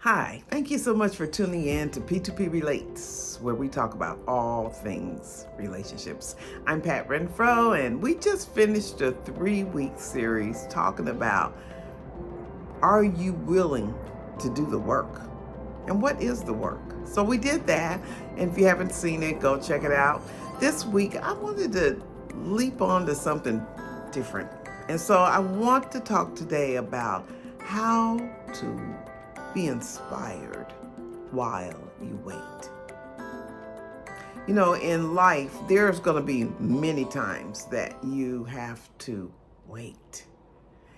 Hi, thank you so much for tuning in to P2P Relates, where we talk about all things relationships. I'm Pat Renfro, and we just finished a 3-week series talking about, are you willing to do the work? And what is the work? So we did that, and if you haven't seen it, go check it out. This week, I wanted to leap on to something different. And so I want to talk today about how to be inspired while you wait. You know, in life, there's going to be many times that you have to wait.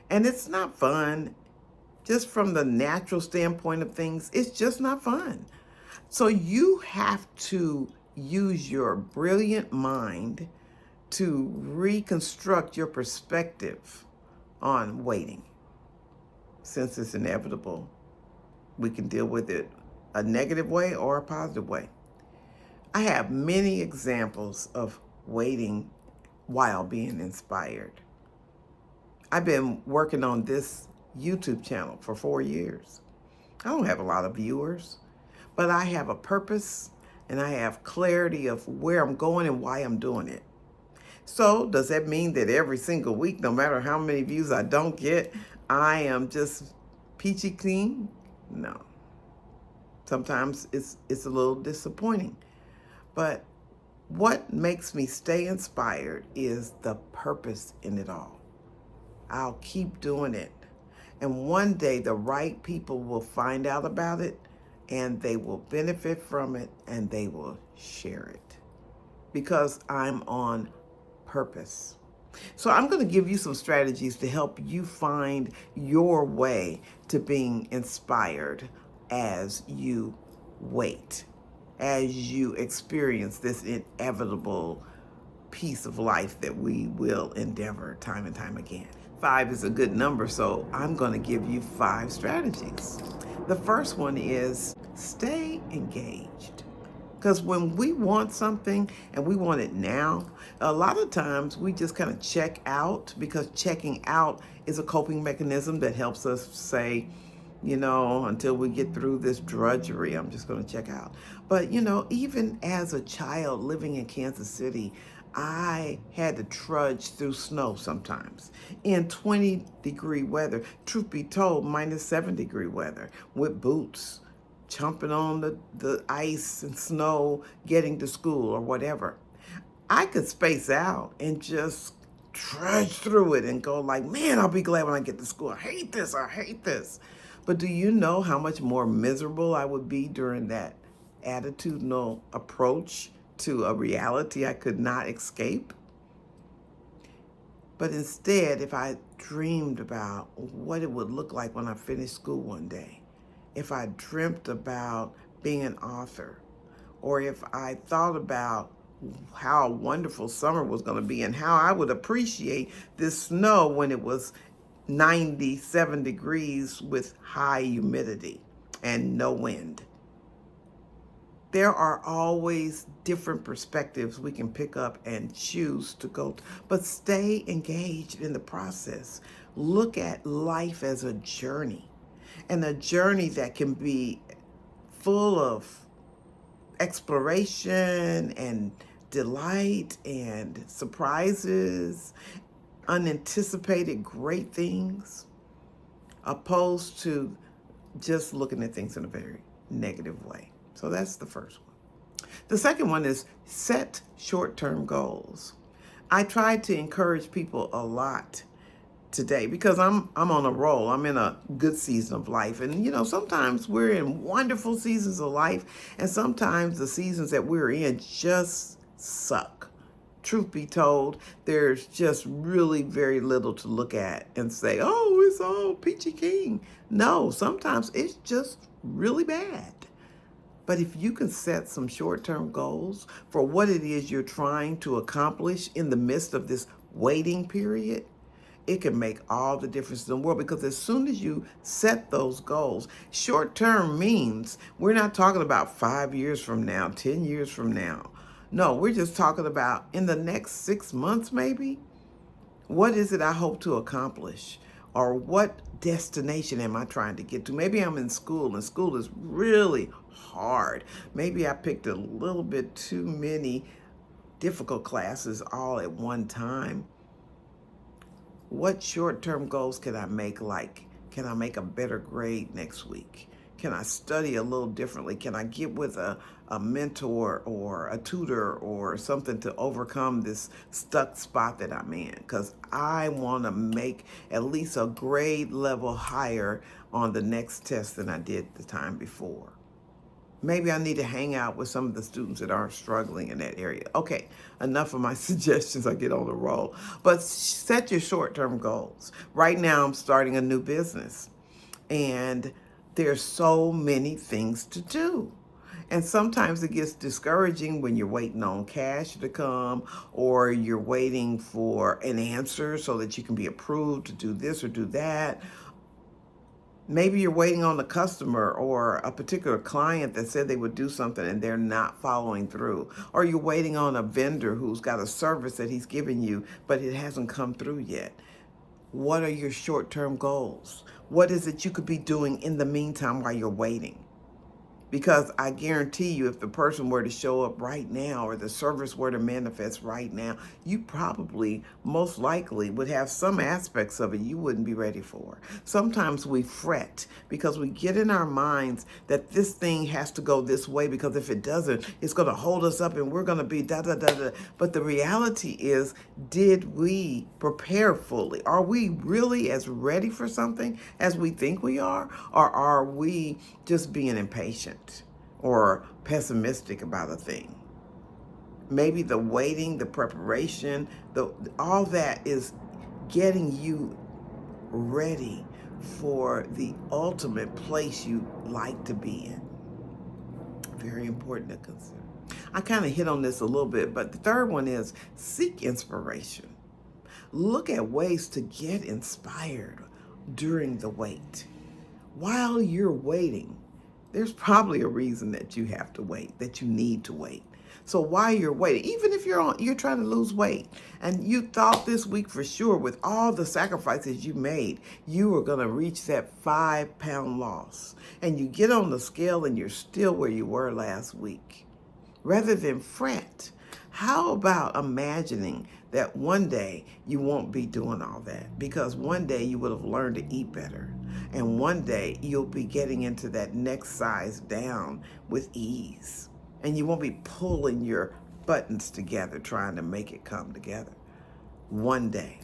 And it's not fun. Just from the natural standpoint of things, it's just not fun. So you have to use your brilliant mind to reconstruct your perspective on waiting. Since it's inevitable, we can deal with it a negative way or a positive way. I have many examples of waiting while being inspired. I've been working on this YouTube channel for 4 years. I don't have a lot of viewers, but I have a purpose and I have clarity of where I'm going and why I'm doing it. So does that mean that every single week, no matter how many views I don't get, I am just peachy clean? No. Sometimes it's a little disappointing. But what makes me stay inspired is the purpose in it all. I'll keep doing it. And one day the right people will find out about it and they will benefit from it and they will share it because I'm on purpose. So I'm going to give you some strategies to help you find your way to being inspired as you wait, as you experience this inevitable piece of life that we will endeavor time and time again. 5 is a good number, so I'm going to give you 5 strategies. The first one is stay engaged. Because when we want something and we want it now, a lot of times we just kind of check out, because checking out is a coping mechanism that helps us say, until we get through this drudgery, I'm just going to check out. But, even as a child living in Kansas City, I had to trudge through snow sometimes in 20-degree weather, truth be told, -7-degree weather, with boots, chomping on the ice and snow, getting to school or whatever. I could space out and just trudge through it and go like, man, I'll be glad when I get to school. I hate this. But do you know how much more miserable I would be during that attitudinal approach to a reality I could not escape? But instead, if I dreamed about what it would look like when I finished school one day, if I dreamt about being an author, or if I thought about how wonderful summer was going to be and how I would appreciate this snow when it was 97 degrees with high humidity and no wind. There are always different perspectives we can pick up and choose to go to, but stay engaged in the process. Look at life as a journey, and a journey that can be full of exploration and delight and surprises, unanticipated great things, opposed to just looking at things in a very negative way. So that's the first one. The second one is set short-term goals. I try to encourage people a lot today because I'm on a roll. I'm in a good season of life. And sometimes we're in wonderful seasons of life, and sometimes the seasons that we're in just suck. Truth be told, there's just really very little to look at and say, oh, it's all peachy keen. No, sometimes it's just really bad. But if you can set some short-term goals for what it is you're trying to accomplish in the midst of this waiting period, it can make all the difference in the world, because as soon as you set those goals, short-term means we're not talking about 5 years from now, 10 years from now. No, we're just talking about in the next 6 months maybe. What is it I hope to accomplish? Or what destination am I trying to get to? Maybe I'm in school and school is really hard. Maybe I picked a little bit too many difficult classes all at one time. What short-term goals can I make? Like, can I make a better grade next week? Can I study a little differently? Can I get with a mentor or a tutor or something to overcome this stuck spot that I'm in? Because I want to make at least a grade level higher on the next test than I did the time before. Maybe I need to hang out with some of the students that aren't struggling in that area. Okay, enough of my suggestions. I get on the roll. But set your short-term goals. Right now, I'm starting a new business, and there's so many things to do. And sometimes it gets discouraging when you're waiting on cash to come or you're waiting for an answer so that you can be approved to do this or do that. Maybe you're waiting on a customer or a particular client that said they would do something and they're not following through. Or you're waiting on a vendor who's got a service that he's giving you, but it hasn't come through yet. What are your short-term goals? What is it you could be doing in the meantime while you're waiting? Because I guarantee you, if the person were to show up right now or the service were to manifest right now, you probably, most likely, would have some aspects of it you wouldn't be ready for. Sometimes we fret because we get in our minds that this thing has to go this way because if it doesn't, it's going to hold us up and we're going to be da da da da. But the reality is, did we prepare fully? Are we really as ready for something as we think we are? Or are we just being impatient or pessimistic about a thing? Maybe the waiting, the preparation, all that is getting you ready for the ultimate place you like to be in. Very important to consider. I kind of hit on this a little bit, but the third one is seek inspiration. Look at ways to get inspired during the wait. While you're waiting, there's probably a reason that you have to wait, that you need to wait. So while you're waiting, even if you're trying to lose weight and you thought this week for sure with all the sacrifices you made, you were going to reach that 5-pound loss, and you get on the scale and you're still where you were last week. Rather than fret, how about imagining that one day you won't be doing all that because one day you would have learned to eat better. And one day you'll be getting into that next size down with ease. And you won't be pulling your buttons together trying to make it come together. One day.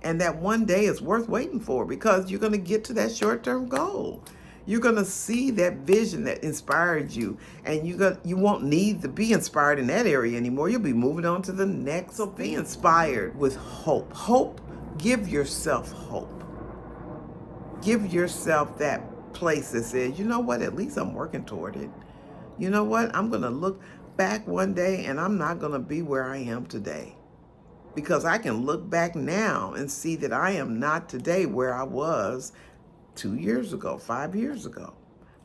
And that one day is worth waiting for because you're going to get to that short-term goal. You're going to see that vision that inspired you, and you won't need to be inspired in that area anymore. You'll be moving on to the next. So be inspired with hope. Hope, give yourself hope. Give yourself that place that says, you know what, at least I'm working toward it. You know what, I'm going to look back one day and I'm not going to be where I am today. Because I can look back now and see that I am not today where I was 2 years ago, 5 years ago.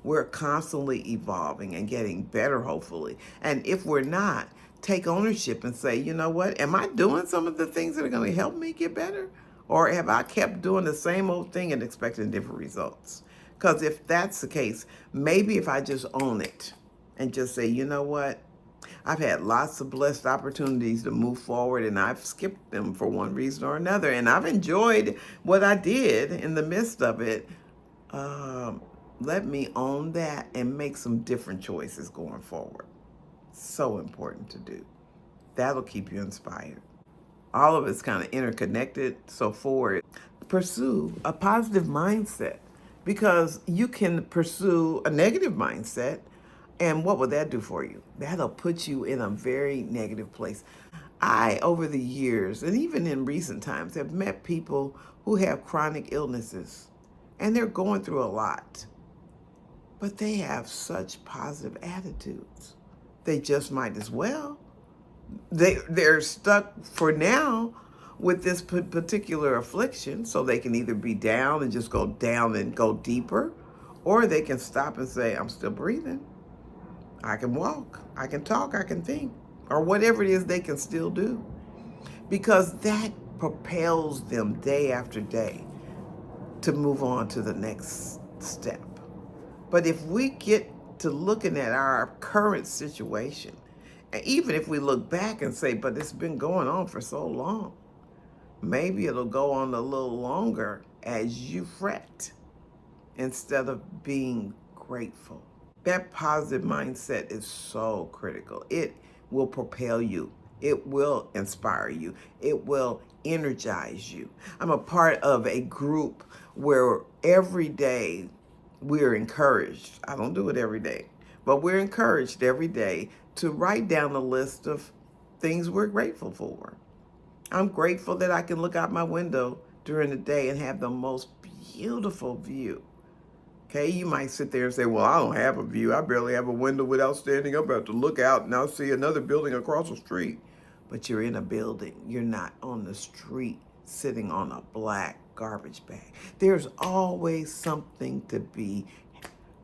We're constantly evolving and getting better, hopefully. And if we're not, take ownership and say, you know what, am I doing some of the things that are going to help me get better? Or have I kept doing the same old thing and expecting different results? Because if that's the case, maybe if I just own it and just say, you know what, I've had lots of blessed opportunities to move forward and I've skipped them for one reason or another. And I've enjoyed what I did in the midst of it. Let me own that and make some different choices going forward. So important to do. That'll keep you inspired. All of it's kind of interconnected. So forward, pursue a positive mindset because you can pursue a negative mindset. And what will that do for you? That'll put you in a very negative place. I, over the years, and even in recent times, have met people who have chronic illnesses and they're going through a lot, but they have such positive attitudes. They just might as well. They're stuck for now with this particular affliction, so they can either be down and just go down and go deeper, or they can stop and say, I'm still breathing. I can walk, I can talk, I can think, or whatever it is they can still do. Because that propels them day after day. to move on to the next step. But if we get to looking at our current situation, and even if we look back and say, but it's been going on for so long, maybe it'll go on a little longer as you fret instead of being grateful. That positive mindset is so critical. It will propel you. It will inspire you. It will energize you. I'm a part of a group where every day we're encouraged. I don't do it every day, but we're encouraged every day to write down a list of things we're grateful for. I'm grateful that I can look out my window during the day and have the most beautiful view. Okay, you might sit there and say, well, I don't have a view. I barely have a window without standing up. I have to look out and I'll see another building across the street. But you're in a building. You're not on the street sitting on a black garbage bag. There's always something to be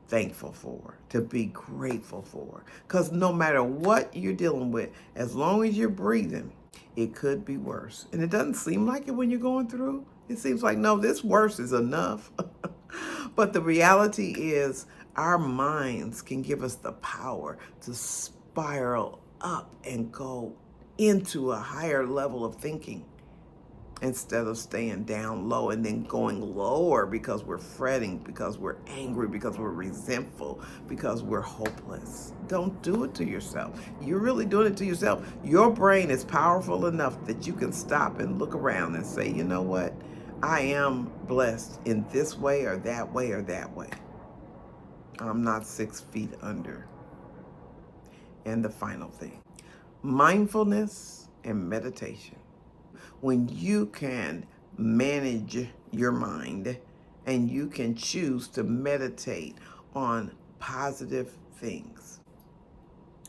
thankful for, to be grateful for. Because no matter what you're dealing with, as long as you're breathing, it could be worse. And it doesn't seem like it when you're going through. It seems like, no, this worse is enough. But the reality is our minds can give us the power to spiral up and go into a higher level of thinking instead of staying down low and then going lower because we're fretting, because we're angry, because we're resentful, because we're hopeless. Don't do it to yourself. You're really doing it to yourself. Your brain is powerful enough that you can stop and look around and say, you know what? I am blessed in this way or that way or that way. I'm not 6 feet under. And the final thing, mindfulness and meditation. When you can manage your mind and you can choose to meditate on positive things,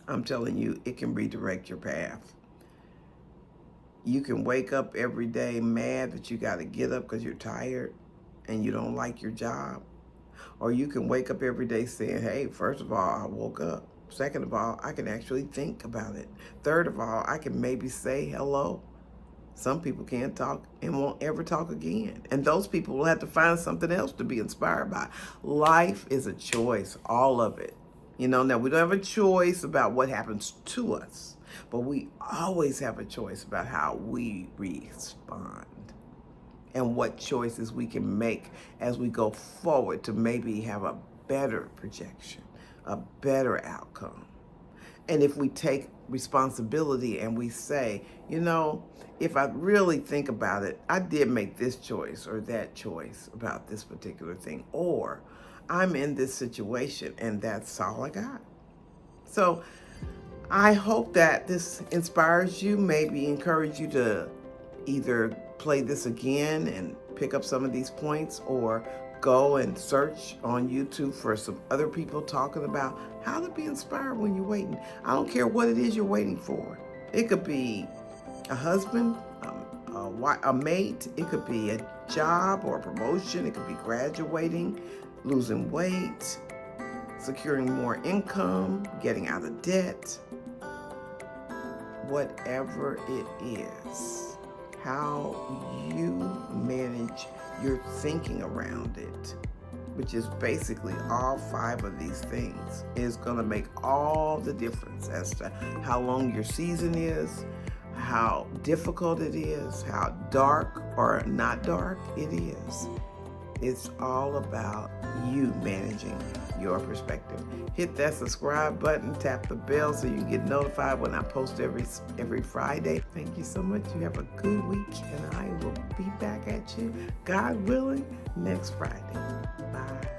I'm telling you, it can redirect your path. You can wake up every day mad that you got to get up because you're tired and you don't like your job. Or you can wake up every day saying, hey, first of all, I woke up. Second of all, I can actually think about it. Third of all, I can maybe say hello. Some people can't talk and won't ever talk again. And those people will have to find something else to be inspired by. Life is a choice, all of it. Now we don't have a choice about what happens to us, but we always have a choice about how we respond and what choices we can make as we go forward to maybe have a better projection, a better outcome. And if we take responsibility and we say, if I really think about it, I did make this choice or that choice about this particular thing, or I'm in this situation and that's all I got. So I hope that this inspires you, maybe encourage you to either play this again and pick up some of these points, or go and search on YouTube for some other people talking about how to be inspired when you're waiting. I don't care what it is you're waiting for. It could be a husband, a mate. It could be a job or a promotion. It could be graduating, losing weight, securing more income, getting out of debt. Whatever it is, how you manage your thinking around it, which is basically all 5 of these things, is going to make all the difference as to how long your season is, how difficult it is, how dark or not dark it is. It's all about you managing your perspective. Hit that subscribe button, tap the bell so you get notified when I post every Friday. Thank you so much. You have a good week, and I will be back at you, God willing, next Friday. Bye.